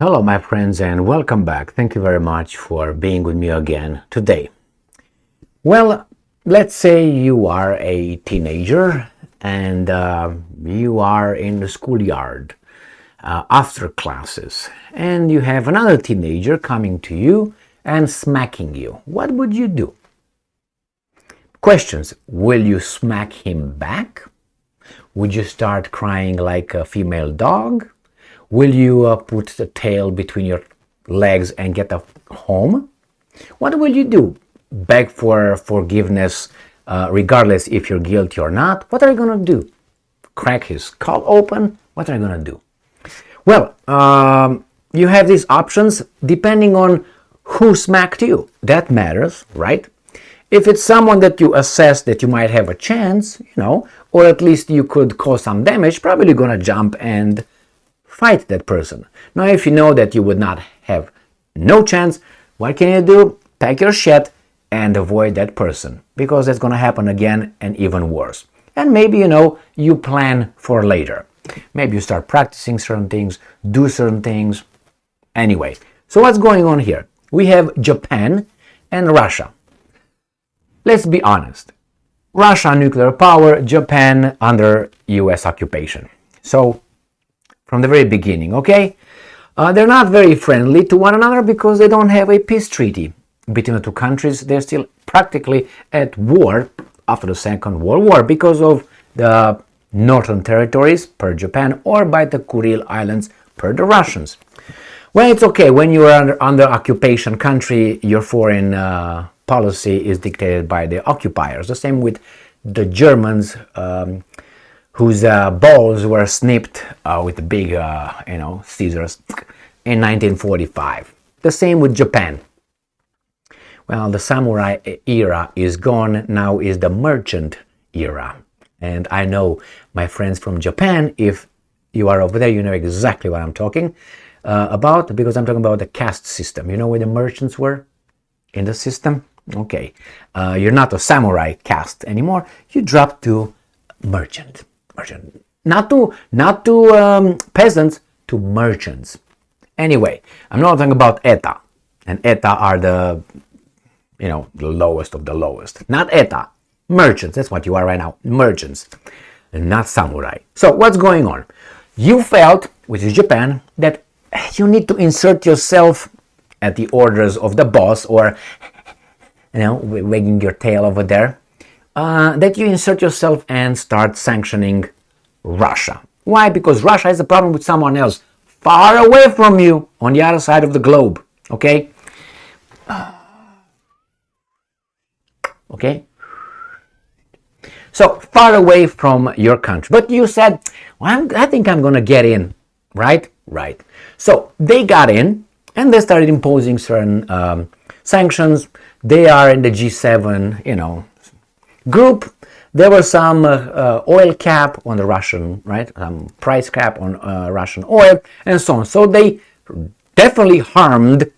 Hello, my friends, and welcome back. Thank you very much for being with me again today. Well, let's say you are a teenager and you are in the schoolyard after classes, and you have another teenager coming to you and smacking you. What would you do? Questions. Will you smack him back? Would you start crying like a female dog? Will you put the tail between your legs and get home? What will you do? Beg for forgiveness regardless if you're guilty or not? What are you going to do? Crack his skull open? What are you going to do? Well, you have these options depending on who smacked you. That matters, right? If it's someone that you assess that you might have a chance, or at least you could cause some damage, probably you're going to jump and fight that person. Now, if you know that you would not have no chance, what can you do? Pack your shit and avoid that person, because that's going to happen again and even worse. And maybe, you plan for later. Maybe you start practicing certain things, do certain things. Anyway, so what's going on here? We have Japan and Russia. Let's be honest. Russia, nuclear power, Japan under US occupation. So, from the very beginning, okay? They're not very friendly to one another because they don't have a peace treaty between the two countries. They're still practically at war after the Second World War because of the northern territories per Japan or by the Kuril Islands per the Russians. Well, it's okay. When you are under occupation country, your foreign policy is dictated by the occupiers. The same with the Germans, whose balls were snipped with the big, scissors in 1945. The same with Japan. Well, the samurai era is gone. Now is the merchant era. And I know my friends from Japan, if you are over there, you know exactly what I'm talking about, because I'm talking about the caste system. You know where the merchants were in the system? Okay. You're not a samurai caste anymore. You drop to merchant. Not to peasants, to merchants. Anyway, I'm not talking about ETA, and ETA are the lowest of the lowest. Not ETA, merchants. That's what you are right now, merchants, and not samurai. So what's going on? You felt, which is Japan, that you need to insert yourself at the orders of the boss, or wagging your tail over there. That you insert yourself and start sanctioning Russia. Why? Because Russia has a problem with someone else far away from you on the other side of the globe. Okay? Okay? So, far away from your country. But you said, well, I think I'm going to get in. Right? Right. So, they got in and they started imposing certain sanctions. They are in the G7, group. There was some oil cap on the Russian, right? Price cap on Russian oil and so on. So they definitely harmed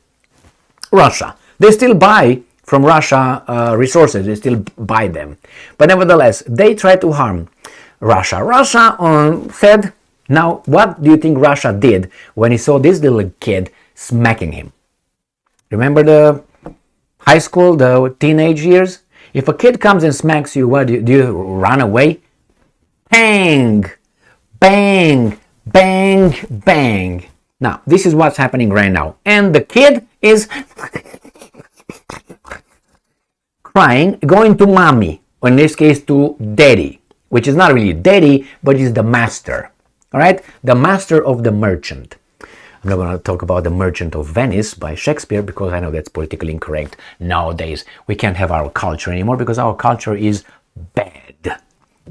Russia. They still buy from Russia resources. They still buy them. But nevertheless, they tried to harm Russia. Russia said, now what do you think Russia did when he saw this little kid smacking him? Remember the high school, the teenage years? If a kid comes and smacks you, what do you run away? Bang! Bang! Bang! Bang! Now, this is what's happening right now. And the kid is crying, going to mommy, or in this case to daddy, which is not really daddy, but is the master. All right? The master of the merchant. I'm not going to talk about The Merchant of Venice by Shakespeare because I know that's politically incorrect nowadays. We can't have our culture anymore because our culture is bad.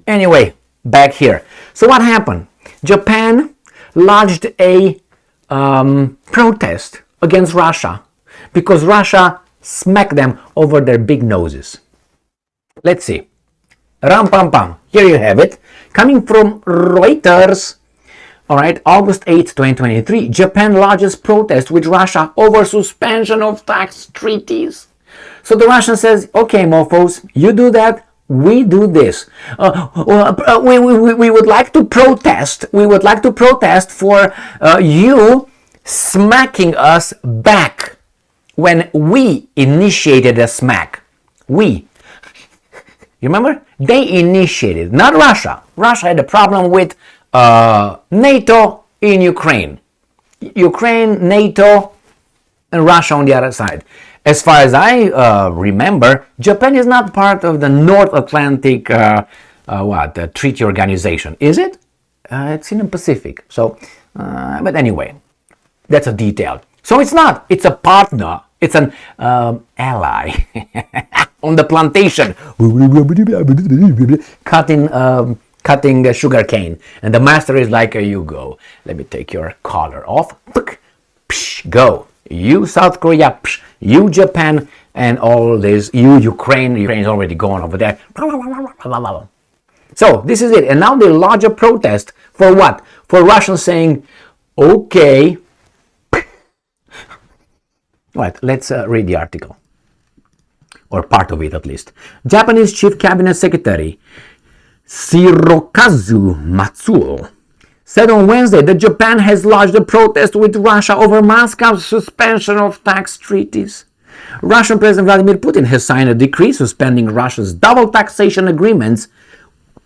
Anyway, back here. So what happened? Japan lodged a protest against Russia because Russia smacked them over their big noses. Let's see. Ram pam pam. Here you have it. Coming from Reuters. All right, August 8, 2023, Japan lodges protest with Russia over suspension of tax treaties. So the Russian says, okay, mofos, you do that, we do this. We would like to protest. We would like to protest for you smacking us back when we initiated a smack. We. You remember? They initiated, not Russia. Russia had a problem with NATO in Ukraine. Ukraine, NATO, and Russia on the other side. As far as I remember, Japan is not part of the North Atlantic Treaty Organization, is it? It's in the Pacific. So, but anyway, that's a detail. So it's not. It's a partner. It's an ally on the plantation, cutting sugar cane, and the master is like, "You go. Let me take your collar off. Go. You South Korea. You Japan, and all this. You Ukraine. Ukraine is already gone over there." So this is it. And now they lodge a protest for what? For Russians saying, "Okay." Right, let's read the article, or part of it at least. Japanese Chief Cabinet Secretary Hirokazu Matsuo said on Wednesday that Japan has lodged a protest with Russia over Moscow's suspension of tax treaties. Russian President Vladimir Putin has signed a decree suspending Russia's double taxation agreements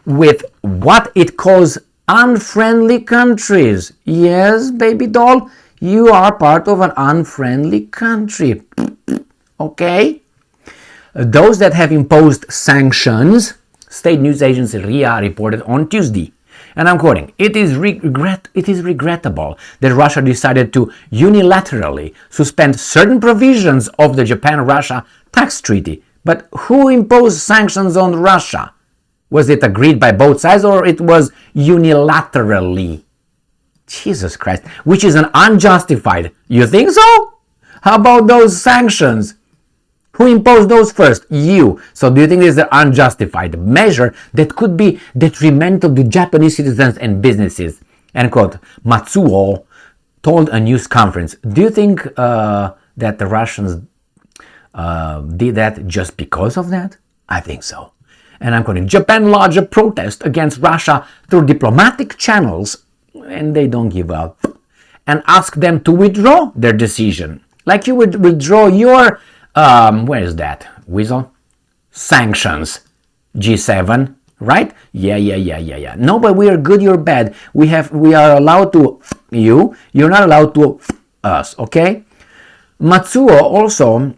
with what it calls unfriendly countries. Yes, baby doll, you are part of an unfriendly country. Okay? Those that have imposed sanctions, state news agency RIA reported on Tuesday, and I'm quoting, it is regrettable that Russia decided to unilaterally suspend certain provisions of the Japan-Russia tax treaty. But who imposed sanctions on Russia? Was it agreed by both sides or it was unilaterally? Jesus Christ, which is an unjustified. You think so? How about those sanctions? Who imposed those first? You. So do you think it's an unjustified measure that could be detrimental to Japanese citizens and businesses? End quote. Matsuo told a news conference. Do you think that the Russians did that just because of that? I think so. And I'm quoting, Japan lodged a protest against Russia through diplomatic channels, and they don't give up, and ask them to withdraw their decision. Like you would withdraw your, where is that? Weasel? Sanctions. G7, right? Yeah. No, but we are good, you're bad. We are allowed to you. You're not allowed to us, okay? Matsuo also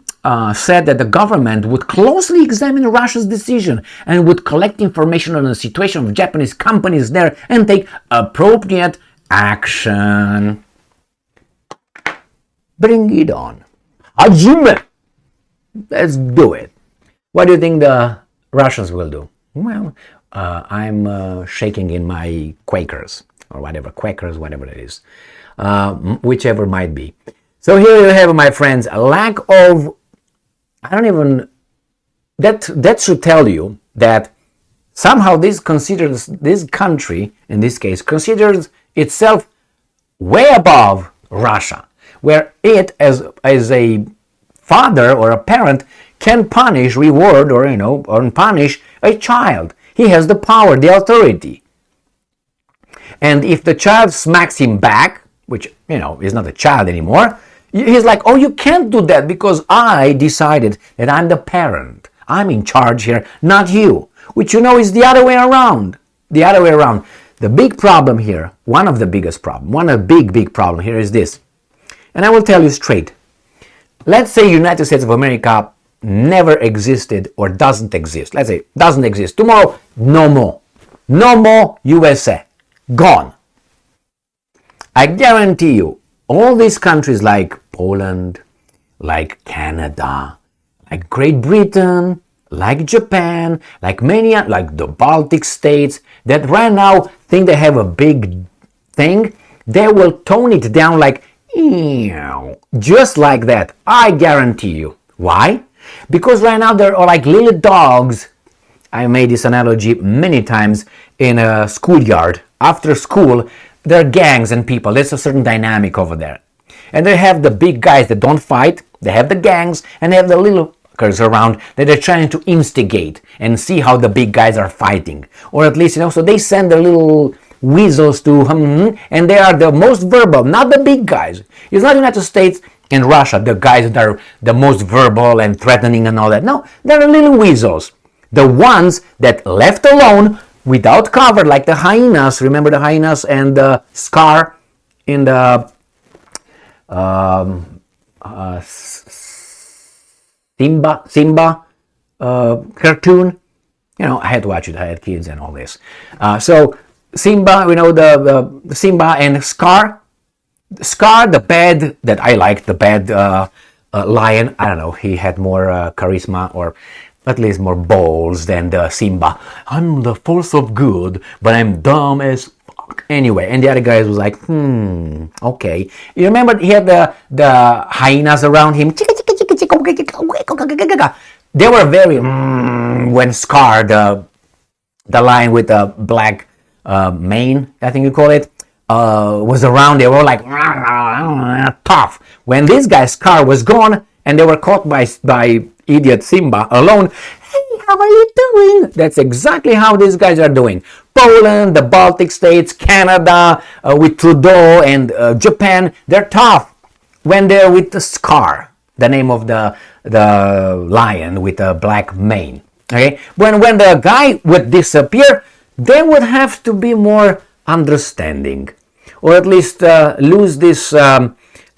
said that the government would closely examine Russia's decision and would collect information on the situation of Japanese companies there and take appropriate action. Bring it on. Hajime! Let's do it. What do you think the Russians will do? Well, I'm shaking in my Quakers, or whatever it is, whichever might be. So here you have, my friends, a lack of, that should tell you that somehow this country, in this case, considers itself way above Russia, where it, as a father or a parent, can punish, reward, or punish a child. He has the power, the authority. And if the child smacks him back, which, is not a child anymore, he's like, oh, you can't do that because I decided that I'm the parent. I'm in charge here, not you. Which is the other way around. The other way around. The big problem here, one of the big problem here is this. And I will tell you straight. Let's say United States of America never existed or doesn't exist. Let's say doesn't exist. Tomorrow, no more. No more USA. Gone. I guarantee you, all these countries like Poland, like Canada, like Great Britain, like Japan, like the Baltic states, that right now think they have a big thing, they will tone it down like, just like that. I guarantee you. Why? Because right now they're like little dogs. I made this analogy many times in a schoolyard. After school, there are gangs and people. There's a certain dynamic over there. And they have the big guys that don't fight. They have the gangs, and they have the little fuckers around that they're trying to instigate and see how the big guys are fighting. Or at least, so they send their little weasels too, and they are the most verbal, not the big guys. It's not the United States and Russia, the guys that are the most verbal and threatening and all that. No, they're little weasels. The ones that left alone without cover, like the hyenas. Remember the hyenas and the Scar in the Simba cartoon. You know, I had to watch it. I had kids and all this. So Simba, you know, the Simba and Scar. Scar, the bad that I liked, the bad lion. I don't know. He had more charisma, or at least more balls than the Simba. I'm the force of good, but I'm dumb as fuck. Anyway, and the other guys was like, okay. You remember he had the hyenas around him. They were very when Scar, the lion with the black mane, I think you call it, was around. They were like tough. When this guy Scar was gone and they were caught by idiot Simba alone, hey, how are you doing? That's exactly how these guys are doing. Poland, the Baltic states, Canada, with Trudeau, and Japan, they're tough when they're with the Scar, the name of the lion with a black mane. Okay, when the guy would disappear, they would have to be more understanding, or at least lose this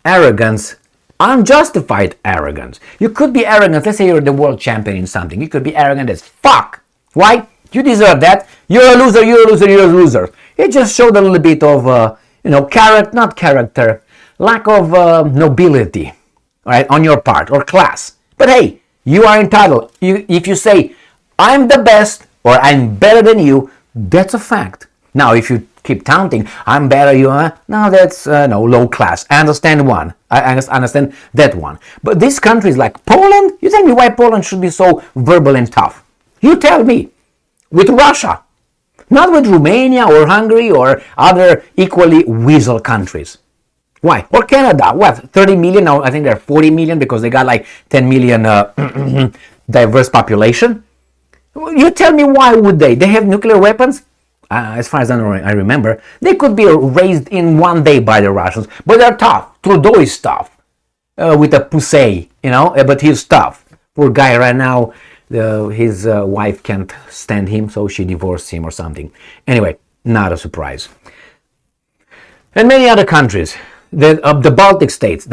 arrogance, unjustified arrogance. You could be arrogant. Let's say you're the world champion in something. You could be arrogant as fuck. Why? You deserve that. You're a loser. You're a loser. You're a loser. It just showed a little bit of lack of nobility, all right, on your part, or class. But hey, you are entitled. If you say, I'm the best, or I'm better than you, that's a fact. Now, if you keep taunting, I'm better, you are, now that's low class. I understand one. I understand that one. But these countries like Poland, you tell me why Poland should be so verbal and tough. You tell me. With Russia. Not with Romania or Hungary or other equally weasel countries. Why? Or Canada, what, 30 million? Now I think they're 40 million because they got like 10 million diverse population. You tell me why would they? They have nuclear weapons? As far as I remember, they could be raised in one day by the Russians, but they're tough. Trudeau is tough. With a poussey, but he's tough. Poor guy right now, his wife can't stand him, so she divorced him or something. Anyway, not a surprise. And many other countries. The Baltic states,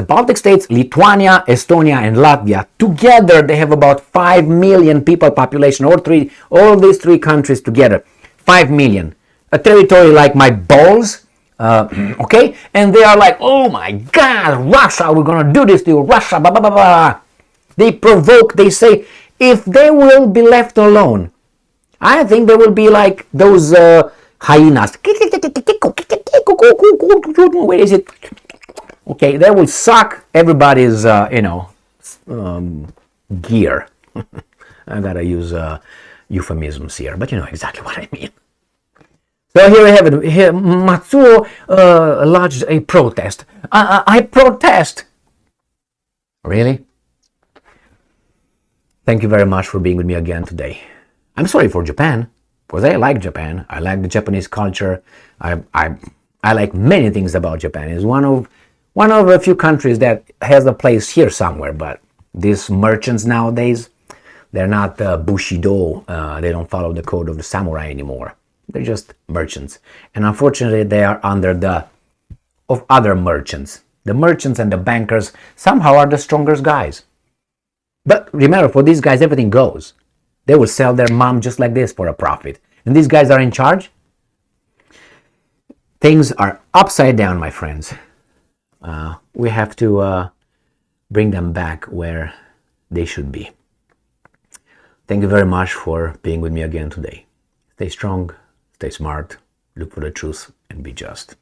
Lithuania, Estonia, and Latvia, together they have about 5 million people population, all these three countries together, 5 million. A territory like my balls, okay? And they are like, oh my God, Russia, we're gonna do this to you, Russia, blah, blah, blah, blah. They provoke, they say, if they will be left alone, I think they will be like those hyenas. Where is it? Okay, they will suck everybody's, gear. I gotta use euphemisms here, but you know exactly what I mean. So here we have it. Here, Matsuo lodged a protest. I protest. Really? Thank you very much for being with me again today. I'm sorry for Japan, because I like Japan. I like the Japanese culture. I like many things about Japan. It's one of a few countries that has a place here somewhere, but these merchants nowadays, they're not Bushido. They don't follow the code of the samurai anymore. They're just merchants. And unfortunately, they are under of other merchants. The merchants and the bankers somehow are the strongest guys. But remember, for these guys, everything goes. They will sell their mom just like this for a profit. And these guys are in charge. Things are upside down, my friends. We have to bring them back where they should be. Thank you very much for being with me again today. Stay strong, stay smart, look for the truth, and be just.